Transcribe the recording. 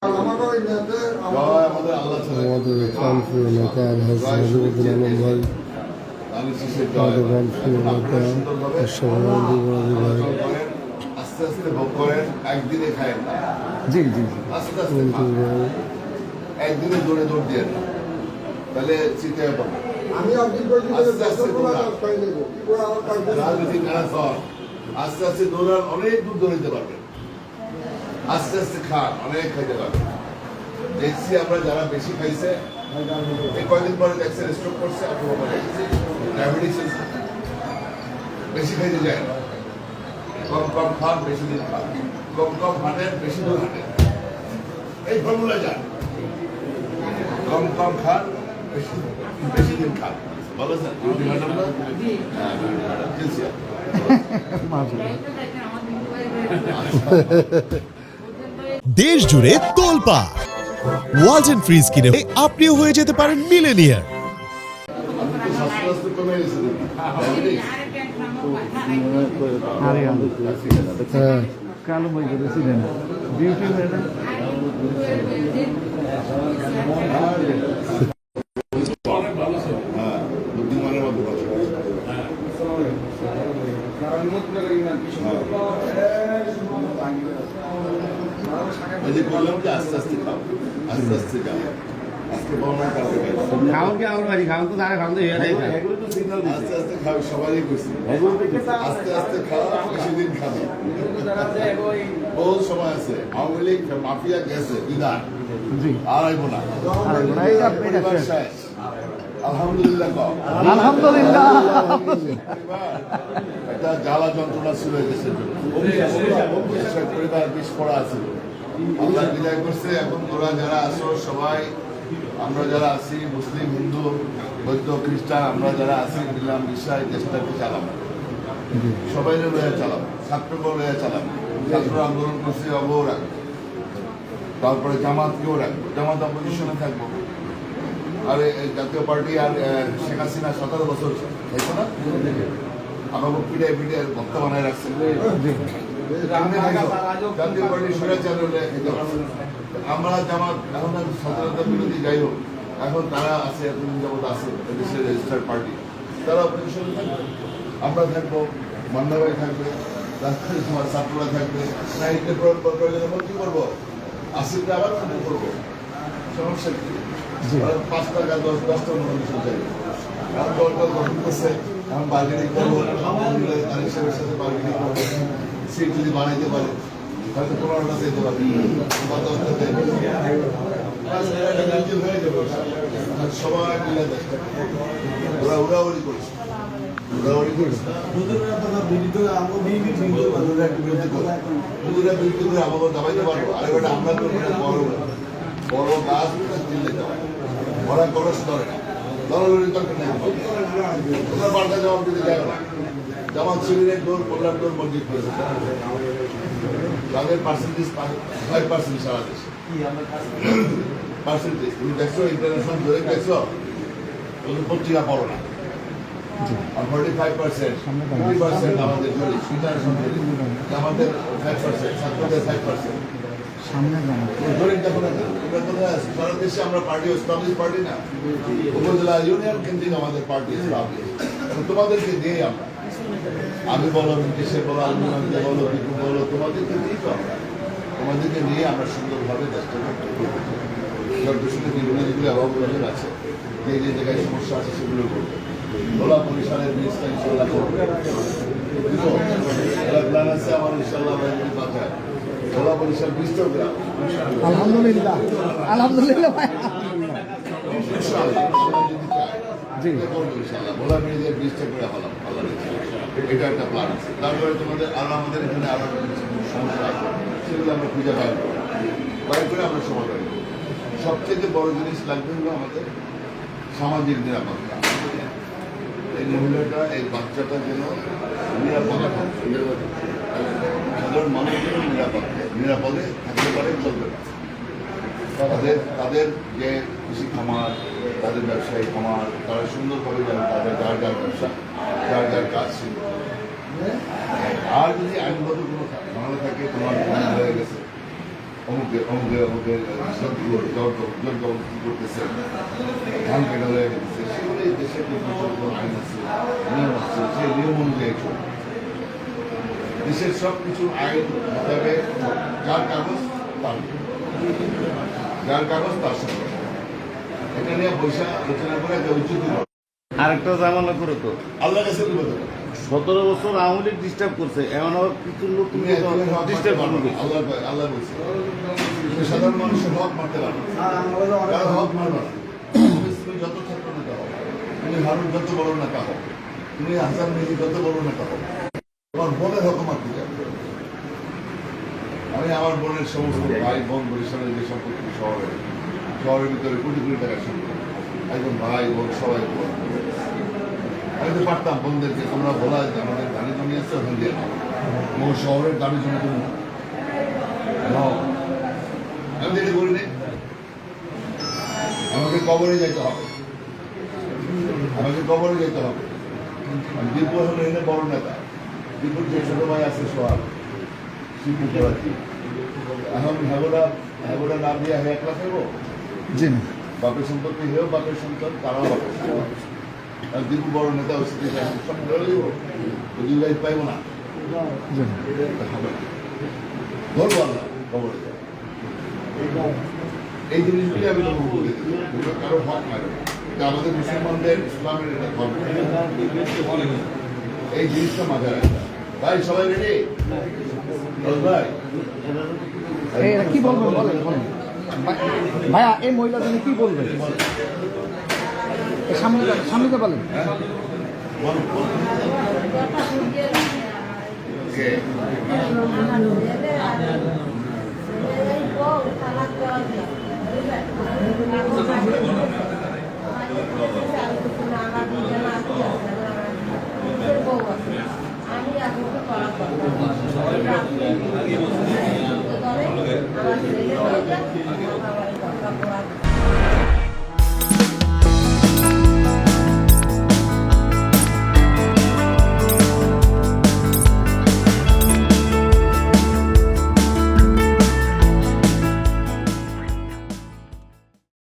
আমাদের প্রাণপ্রিয় নেতা আলহাজ নাজিমুদ্দিন আলম ভাই, আমাদের প্রাণপ্রিয় নেতা অশ্বরাজি ভাই, আস্তে আস্তে ভোগ করেন, একদিনে খায়েন না। জি জি আস্তে আস্তে খান, একদিনে দৌড়ে দৌড় দিয়ে না, তাহলে চিন্তা পাবো। আস্তে আস্তে রাজনীতি ম্যারাথন, আস্তে আস্তে দৌড়ান, অনেক দূর দৌড়াইতে পারবেন। আস্তে আস্তে খান, অনেক খাইতে পারবেন। দেখছি আমরা যারা বেশি খাইছে, এই কয়েকদিন পরে দেখছে স্ট্রোক করছে, অথবা ডায়াবেটিস, বেশি খাইতে যায় না। কম কম খান, বেশি দিন খান, কম কম হাঁটেন, বেশি দূর হাঁটেন, এই ফর্মুলা যান। কম কম খান, বেশি দিন খান। ভালো স্যার, ম্যাডাম না? হ্যাঁ ম্যাডাম, জিলসিয়া। দেশ জুড়ে তোলপা ওয়ালটন ফ্রিজ কিনে আপনিও হয়ে যেতে পারেন মিলেনিয়ার। কালো বই করেছিলেন বিউটি ম্যাডাম। বুদ্ধিমানের মতো কথা। বললাম যে আস্তে আস্তে খাও, আস্তে আস্তে যাও। আজকে বর্ণনা কাউকে খাওন কি আমার বাড়ি খাওন তো তারা খাওন তো আস্তে আস্তে খাও, সবারই খুশি। আস্তে আস্তে খাও, বেশি দিন খাবে। বহু সময় আছে, আওয়ামী লীগ মাফিয়া গেছে বিদায়, আর আইব না। পরিবার শেষ। আলহামদুলিল্লাহ কও। আলহামদুলিল্লাহ। একটা জ্বালা যন্ত্রণা ছিল দেশের জন্য, পরিবার বিস্ফোরা আছে, আল্লাহ বিদায় করছে। এখন তোরা যারা আসো সবাই, আমরা যারা আছি মুসলিম, হিন্দু, বৌদ্ধ, খ্রিস্টান, আমরা যারা আছি মিলাম মিশাই দেশটাকে চালাবো, সবাই লইয়া চালাবো, ছাত্রকেও লইয়া চালাবো। ছাত্র আন্দোলন করছে, অবও রাখবো। তারপরে জামাতকেও রাখবো, জামাত অপোজিশনে থাকবো। আর জাতীয় পার্টি আর শেখ হাসিনা 17 বছর খাইছো না, আমাকে পিড়ে পিড়ে ভক্ত বানায় রাখছে। জাতীয় পার্টি স্বৈরাচার খেতে পারছে। আমরা জামাত এখন স্বাধীনতা বিরোধী, যাই হোক, এখন তারা আছে, এতদিন যাবত আছে দেশের রেজিস্টার্ড পার্টি, তারা অপোজিশনে থাকবে, আমরা থাকবো, মান্দাবাই থাকবে, রাজধানী তোমার ছাত্ররা থাকবে। না এতে প্রয়োজনে কি করবো, আসিফটা আবার কি করবো, সমস্যা কি? 5 টাকা 10টা মনোনয়ন চাই, এখন দলটা গঠন করছে, এখন বার্গেনিং করবো, তারিখ সাহেবের সাথে বার্গেনিং করবো। সিট যদি বানাইতে পারে হয়তো 15টা যেতে পারে, বা 10টা হয়ে যাবে। সবাই মিলে ওরা উড়াউড়ি করছে, উড়াউড়ি করছে, বিরুদ্ধে করে আমাকে দাবাইতে পারবো। আর এবার আমরা তো বড় বড় গাছ দিল্লি দেওয়ায় ওরা খরচ ধরে না, দলাদলির দরকার নেই। তোমরা পাল্টা জবাব দিতে যাবে না। জামাত শিবিরের দৌড়, কল্যাণ দৌড় মসজিদ করেছে, তাদের পার্সেন্টেজ 5% সারা দেশে পার্সেন্টেজ। তুমি দেখছো ইন্টারন্যাশনাল ধরে দেখছো, পত্রিকা পড়ো না। আর 45%, 50% আমাদের ইন্টারন্যাশনাল, আমাদের 5%, ছাত্রদের 5%। সারা দেশে আমরা পার্টি এস্টাবলিশ পার্টি না, উপজেলা ইউনিয়ন কেন্দ্রিক আমাদের পার্টি এস্টাবলিশ। তোমাদেরকে দিয়ে আমরা, আমি বলো, দেশে বলো, আলমিনকে বলো, বিপু বলো, তোমাদেরকে দিই তো আমরা, তোমাদেরকে নিয়ে আমরা সুন্দরভাবে দেশটাকে দেশের বিভিন্ন যেগুলো অভাব আছে, যে যে জায়গায় সমস্যা আছে সেগুলো করবো। ভোলা বরিশালের ব্রিজটা ইনশাল্লাহ করবো, প্ল্যান আছে আমার ইনশাল্লাহ। মাথায় ভোলা বরিশাল ব্রিজটাও গ্রাম, আলহামদুলিল্লাহ আলহামদুলিল্লাহ। ভোলা ব্রিজের ব্রিজটা করে হলাম, এটা একটা প্ল্যান আছে। তারপরে তোমাদের আর আমাদের এখানে আরো সমস্যা আছে, সেগুলো আমরা খুঁজে বাইর করে আমরা সমাধান করবো। সবচেয়ে বড় জিনিস লাগবে হলো আমাদের সামাজিক নিরাপত্তা। এই মহিলাটা, এই বাচ্চাটা যেন নিরাপদে থাকে, সাধারণ মানুষ যেন নিরাপদে থাকতে পারে, চলবে না। তাদের যে কৃষি খামার, তাদের ব্যবসায়ী খামার, তারা সুন্দরভাবে যেন তাদের যার যার ব্যবসা, যার যার কাজ ছিল। আর যদি আইনগত কোনো ঝামেলা থাকে, তোমার হয়ে গেছে, অমুকের জবরদস্তি করতেছে, ধান কেটে হয়ে গেছে, সেগুলো এই দেশের যে প্রচলিত আইন আছে, নিয়ম আছে, সেই নিয়ম অনুযায়ী চলবে। দেশের সব কিছু আইন মোতাবেক যার কাগজ তার, যার কাগজ তার সঙ্গে, এটা নিয়ে পয়সা আলোচনা করে একটা উচিত আরেকটা জামানা করে তো আল্লাহ কাছে বিপদ হবে। 17 বছর আওয়ামী লীগ ডিস্টার্ব করছে, এমন আবার কিছু লোক তুমি ডিস্টার্ব করবে। আল্লাহ বলছে তুমি সাধারণ মানুষের হক মারতে পারো, কারো হক মারবে না। তুমি যত ছাত্র নেতা হও, তুমি হারুন যত বড় নেতা হও, তুমি হাসান মেজি যত বড় নেতা হও, তোমার বোনের হক মারতে যাবে। আমি আমার বোনের সমস্ত ভাই বোন বরিশালের যে সম্পত্তি শহরের ভিতরে কোটি কোটি টাকা সম্পত্তি, একদম ভাই বোন সবাই বোন। আমি তো পারতাম বোনদেরকে তোমরা বলা যে আমাদের দাঁড়ি জমি আছে ওখান দিয়ে নাও, শহরের দাঁড়ি জমি তুমি নাও। আমি তো এটা করি নাই। আমাকে কবরে যেতে হবে, আমাকে কবরে যেতে হবে। দীপু হলো এনে বড় নেতা, দীপুর যে ছোট ভাই আছে সোহাগ, শিবপুরাতি, এখন হ্যাগোটা না দিয়ে হ্যাঁ একলা ফেলবো। জি না, বাপের সম্পত্তি হয়েও বাপের সন্তান, তারাও বাপের সন্তান। আর দীপু বড় নেতা হচ্ছে সব ধরে দিব, দুই লাইফ পাইব না, জি না। হবে না, ধরবো আল্লাহ কবরে যায়। এই জিনিসগুলি আমি তোমাকে বলে দিচ্ছি, এগুলো কারো হক মারে না। এটা আমাদের মুসলমানদের ইসলামের এটা ধর্ম, এই জিনিসটা মাথায় রাখবে। ভাই সবাই রেডি? ভাই এরা কি বলবেন বলেন বলেন। ভাইয়া এই মহিলা জন্য কি বলবেন? সামনে বলেন। বলো, বলো। কে? আমি